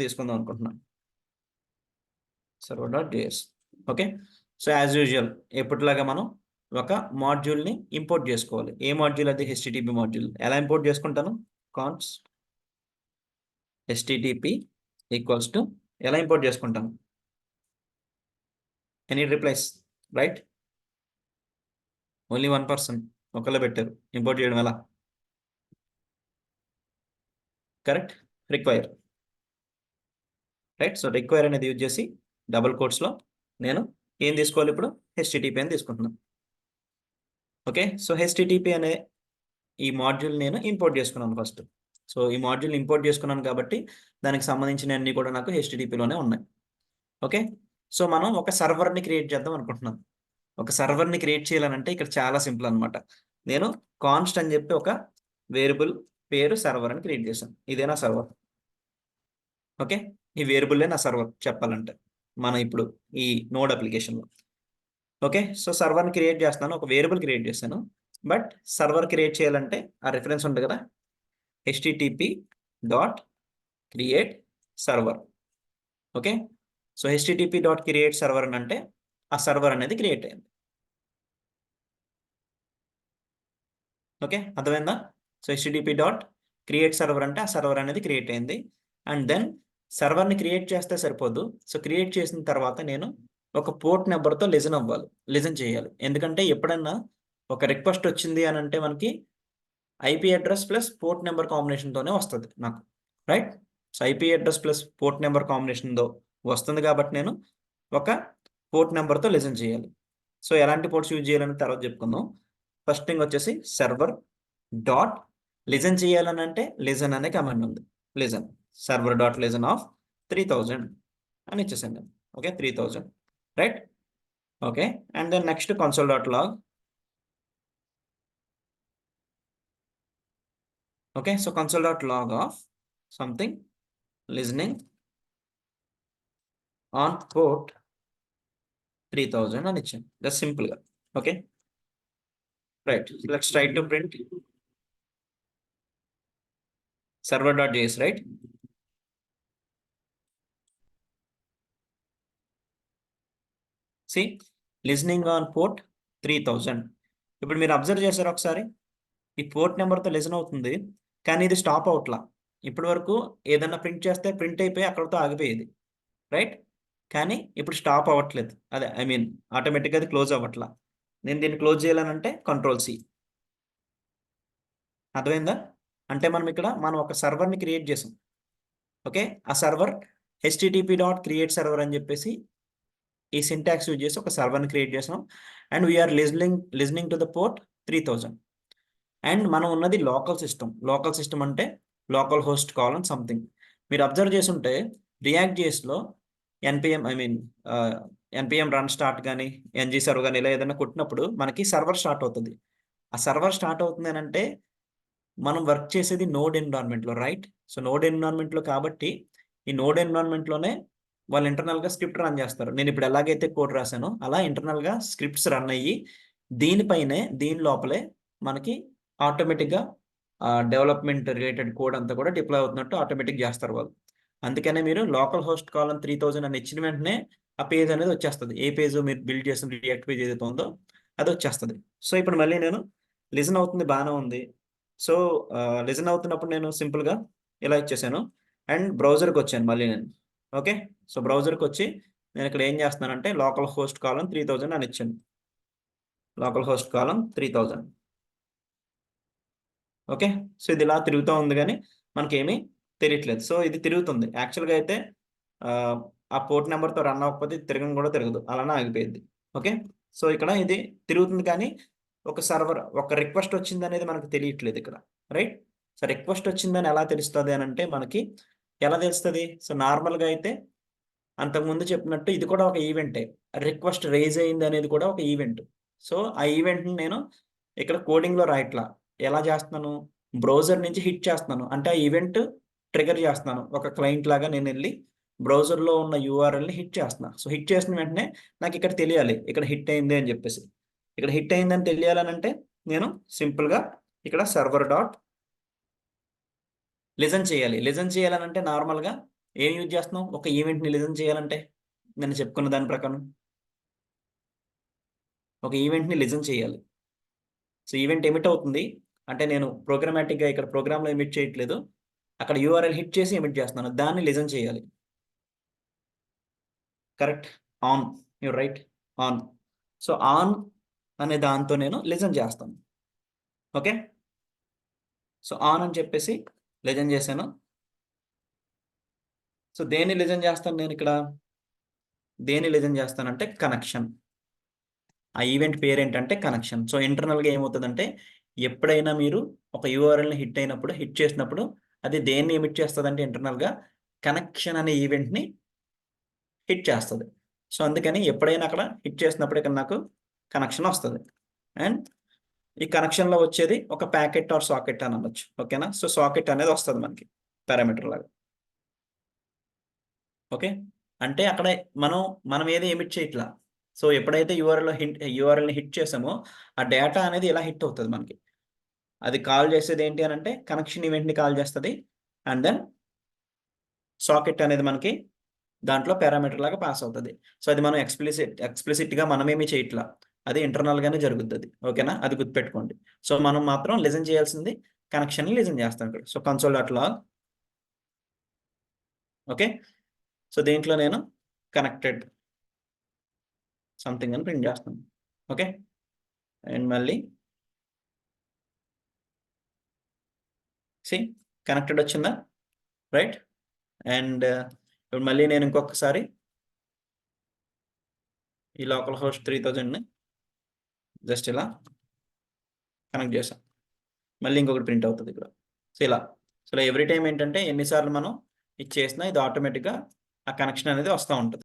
తీసుకుందాం అనుకుంటున్నాను. server.js. Okay. So as usual ఎప్పటిలాగా మనం ఒక మాడ్యూల్ని ఇంపోర్ట్ చేసుకోవాలి. ఏ మాడ్యూల్ అది? HTTP module. ఎలా ఇంపోర్ట్ చేసుకుంటాను? కాన్స్ http ఈక్వల్స్ టు ఎలా ఇంపోర్ట్ చేసుకుంటాను? Any replies? Right, only 1 person ఒకళ్ళే పెట్టారు. ఇంపోర్ట్ చేయడం ఎలా? Correct, require. Right, so require అనేది యూజ్ చేసి డబుల్ కోట్స్లో నేను ఏం తీసుకోవాలి ఇప్పుడు? హెచ్టిటిపి అని తీసుకుంటున్నాను. ఓకే, సో హెచ్టిటిపి అనే ఈ మాడ్యూల్ నేను ఇంపోర్ట్ చేసుకున్నాను ఫస్ట్. సో ఈ మాడ్యూల్ ఇంపోర్ట్ చేసుకున్నాను కాబట్టి దానికి సంబంధించిన అన్ని కూడా నాకు హెచ్టిటిపిలోనే ఉన్నాయి. ఓకే, సో మనం ఒక సర్వర్ని క్రియేట్ చేద్దాం అనుకుంటున్నాం. ఒక సర్వర్ని క్రియేట్ చేయాలనంటే ఇక్కడ చాలా సింపుల్ అనమాట. నేను కాన్స్ట్ అని చెప్పి ఒక వేరియబుల్ పేరు సర్వర్ అని క్రియేట్ చేశాను. ఇదే నా సర్వర్. ఓకే, ఈ వేరియబుల్లే నా సర్వర్ చెప్పాలంటే మన ఇప్పుడు ఈ నోడ్ అప్లికేషన్లో. ఓకే, సో సర్వర్ని క్రియేట్ చేస్తాను, ఒక వేరియబుల్ క్రియేట్ చేశాను. బట్ సర్వర్ క్రియేట్ చేయాలంటే ఆ రిఫరెన్స్ ఉంటుంది కదా, http dot create server. Okay, so http dot create server అని అంటే ఆ సర్వర్ అనేది క్రియేట్ అయింది. ఓకే, అర్థమైందా? So http dot create server అంటే ఆ సర్వర్ అనేది క్రియేట్ అయింది. అండ్ దెన్ సర్వర్ని క్రియేట్ చేస్తే సరిపోదు. సో క్రియేట్ చేసిన తర్వాత నేను ఒక పోర్ట్ నెంబర్తో లిజన్ చేయాలి. ఎందుకంటే ఎప్పుడన్నా ఒక రిక్వెస్ట్ వచ్చింది అని అంటే మనకి IP address plus port number కాంబినేషన్తోనే వస్తుంది నాకు. Right, so IP address plus port number కాంబినేషన్తో వస్తుంది కాబట్టి నేను ఒక పోర్ట్ నెంబర్తో లిజన్ చేయాలి. సో ఎలాంటి పోర్ట్స్ యూజ్ చేయాలని తర్వాత చెప్పుకుందాం. ఫస్ట్ థింగ్ వచ్చేసి సర్వర్ డాట్ లిజన్ చేయాలని అంటే లిజన్ అనే కమాండ్ ఉంది. Listen server dot listen of 3000 అని ఇచ్చేసాను నేను. Okay, 3000. Right, okay. And then next console dot log. Okay, so console dot log of something listening on port 3000 అని ఇచ్చాను. జస్ట్ సింపుల్గా. Okay, right, let's try to print server.js, right. See listening on port 3000. ఇప్పుడు మీరు observe చేశారు ఒకసారి, ఈ port నెంబర్తో listen అవుతుంది కానీ ఇది స్టాప్ అవుట్లా. ఇప్పటి వరకు ఏదన్నా ప్రింట్ చేస్తే ప్రింట్ అయిపోయి అక్కడితో ఆగిపోయేది. రైట్, కానీ ఇప్పుడు స్టాప్ అవ్వట్లేదు. అదే ఐ మీన్ ఆటోమేటిక్గా అది క్లోజ్ అవ్వట్లా. నేను దీన్ని క్లోజ్ చేయాలనంటే Ctrl+C. అర్థమైందా? అంటే మనం ఒక సర్వర్ని క్రియేట్ చేసాం. ఓకే, ఆ server http dot create server అని చెప్పేసి ఈ సింటాక్స్ యూజ్ చేసి ఒక సర్వర్ని క్రియేట్ చేసాం. And we're listening to the port 3000. And మనం ఉన్నది లోకల్ సిస్టమ్ అంటే లోకల్ హోస్ట్ కావాలని సంథింగ్. మీరు అబ్జర్వ్ చేస్తుంటే రియాక్ట్ జేఎస్లో ఎన్పిఎం రన్ స్టార్ట్ కానీ ఎన్జీ సర్వర్ కానీ ఇలా ఏదైనా కొట్టినప్పుడు మనకి సర్వర్ స్టార్ట్ అవుతుంది. ఆ సర్వర్ స్టార్ట్ అవుతుంది అని అంటే మనం వర్క్ చేసేది నోడ్ ఎన్విరాన్మెంట్లో. రైట్, సో నోడ్ ఎన్విరాన్మెంట్లో కాబట్టి ఈ నోడ్ ఎన్విరాన్మెంట్లోనే వాళ్ళు ఇంటర్నల్గా స్క్రిప్ట్ రన్ చేస్తారు. నేను ఇప్పుడు ఎలాగైతే కోడ్ రాశానో అలా ఇంటర్నల్గా స్క్రిప్ట్స్ రన్ అయ్యి దీని లోపలే మనకి ఆటోమేటిక్గా డెవలప్మెంట్ రిలేటెడ్ కోడ్ అంతా కూడా డిప్లాయ్ అవుతున్నట్టు ఆటోమేటిక్ చేస్తారు వాళ్ళు. అందుకనే మీరు లోకల్ హోస్ట్ కావాలని 3000 అని ఇచ్చిన వెంటనే ఆ పేజ్ అనేది వచ్చేస్తుంది. ఏ పేజ్ మీరు బిల్డ్ చేసిన రియాక్ట్ పేజ్ ఏదైతే ఉందో అది వచ్చేస్తుంది. సో ఇప్పుడు మళ్ళీ నేను లిజన్ అవుతుంది, బాగానే ఉంది. సో లిజన్ అవుతున్నప్పుడు నేను సింపుల్గా ఇలా ఇచ్చేసాను అండ్ బ్రౌజర్కి వచ్చాను మళ్ళీ నేను. ఓకే, సో బ్రౌజర్కి వచ్చి నేను ఇక్కడ ఏం చేస్తున్నానంటే లోకల్ హోస్ట్ కాలం 3000 అని ఇచ్చాను. లోకల్ హోస్ట్ కాలం 3000. ఓకే, సో ఇది ఇలా తిరుగుతూ ఉంది కానీ మనకేమీ తెలియట్లేదు. సో ఇది తిరుగుతుంది. యాక్చువల్గా అయితే ఆ పోర్ట్ నెంబర్తో రన్ అవ్వకపోతే ఇది తిరగడం కూడా తిరగదు, అలానే ఆగిపోయింది. ఓకే, సో ఇక్కడ ఇది తిరుగుతుంది కానీ ఒక రిక్వెస్ట్ వచ్చింది అనేది మనకు తెలియట్లేదు ఇక్కడ. రైట్, సో రిక్వెస్ట్ వచ్చిందని ఎలా తెలుస్తుంది అని అంటే మనకి ఎలా తెలుస్తుంది? సో నార్మల్గా అయితే అంతకుముందు చెప్పినట్టు ఇది కూడా ఒక ఈవెంటే. రిక్వెస్ట్ రైజ్ అయింది అనేది కూడా ఒక ఈవెంట్. సో ఆ ఈవెంట్ని నేను ఇక్కడ కోడింగ్లో రాయట్లా. ఎలా చేస్తున్నాను? బ్రౌజర్ నుంచి హిట్ చేస్తున్నాను. అంటే ఆ ఈవెంట్ ట్రిగర్ చేస్తున్నాను. ఒక క్లయింట్ లాగా నేను వెళ్ళి బ్రౌజర్లో ఉన్న యూఆర్ఎల్ని హిట్ చేస్తున్నాను. సో హిట్ చేసిన వెంటనే నాకు ఇక్కడ తెలియాలి ఇక్కడ హిట్ అయింది అని చెప్పేసి. ఇక్కడ హిట్ అయిందని తెలియాలనంటే నేను సింపుల్గా ఇక్కడ సర్వర్ డాట్ లిజన్ చేయాలి. లిజన్ చేయాలనంటే నార్మల్గా ఏం యూజ్ చేస్తున్నాం ఒక ఈవెంట్ని లిజన్ చేయాలంటే నేను చెప్పుకున్న దాని ప్రకారం ఒక ఈవెంట్ని లిజన్ చేయాలి. సో ఈవెంట్ ఎమిట్ అవుతుంది అంటే నేను ప్రోగ్రామాటిక్గా ఇక్కడ ప్రోగ్రామ్లో ఎమిట్ చేయట్లేదు, అక్కడ యూఆర్ఎల్ హిట్ చేసి ఎమిట్ చేస్తున్నాను, దాన్ని లిజన్ చేయాలి. Correct. On, you right, on. So on అనే దాంతో నేను లిజన్ చేస్తాను. ఓకే, సో ఆన్ అని చెప్పేసి లిజన్ చేశాను. సో దేన్ని లిజన్ చేస్తాను నేను ఇక్కడ, దేన్ని లిజన్ చేస్తానంటే కనెక్షన్. ఆ ఈవెంట్ పేరు ఏంటంటే కనెక్షన్. సో ఇంటర్నల్గా ఏమవుతుందంటే ఎప్పుడైనా మీరు ఒక యూఆర్ఎల్ని హిట్ అయినప్పుడు, హిట్ చేసినప్పుడు అది దేన్ని ఎమిట్ చేస్తుందంటే ఇంటర్నల్గా కనెక్షన్ అనే ఈవెంట్ని హిట్ చేస్తుంది. సో అందుకని ఎప్పుడైనా అక్కడ హిట్ చేసినప్పుడు ఇక్కడ నాకు కనెక్షన్ వస్తుంది. అండ్ ఈ కనెక్షన్లో వచ్చేది ఒక ప్యాకెట్ ఆర్ సాకెట్ అని అనొచ్చు. ఓకేనా, సో సాకెట్ అనేది వస్తుంది మనకి పారామీటర్ లాగా. ఓకే, అంటే అక్కడ మనం ఏది ఎమిట్ చేయట్లా. సో ఎప్పుడైతే యూఆర్ఎల్ని హిట్ చేసామో ఆ డేటా అనేది ఇలా హిట్ అవుతుంది మనకి. అది కాల్ చేసేది ఏంటి అని అంటే కనెక్షన్ ఈవెంట్ని కాల్ చేస్తుంది. అండ్ దెన్ సాకెట్ అనేది మనకి దాంట్లో పారామీటర్ లాగా పాస్ అవుతుంది. సో అది మనం ఎక్స్ప్లిసిట్గా మనమేమీ చేయట్లా, అది ఇంటర్నల్గానే జరుగుతుంది. ఓకేనా, అది గుర్తుపెట్టుకోండి. సో మనం మాత్రం లిజన్ చేయాల్సింది కనెక్షన్ని లిజన్ చేస్తాం ఇక్కడ. So console dot log. Okay, so దీంట్లో నేను కనెక్టెడ్ సంథింగ్ అని ప్రింట్ చేస్తాను. ఓకే, అండ్ మళ్ళీ సి కనెక్టెడ్ వచ్చిందా, రైట్. అండ్ ఇప్పుడు మళ్ళీ నేను ఇంకొకసారి ఈ లోకల్ హోస్ట్ 3000ని జస్ట్ ఇలా కనెక్ట్ చేసాం, మళ్ళీ ఇంకొకటి ప్రింట్ అవుతుంది ఇక్కడ. సో ఇలా, సో ఎవ్రీ టైం ఏంటంటే ఎన్నిసార్లు మనం ఇది చేసినా ఇది ఆటోమేటిక్గా ఆ కనెక్షన్ అనేది వస్తూ ఉంటుంది.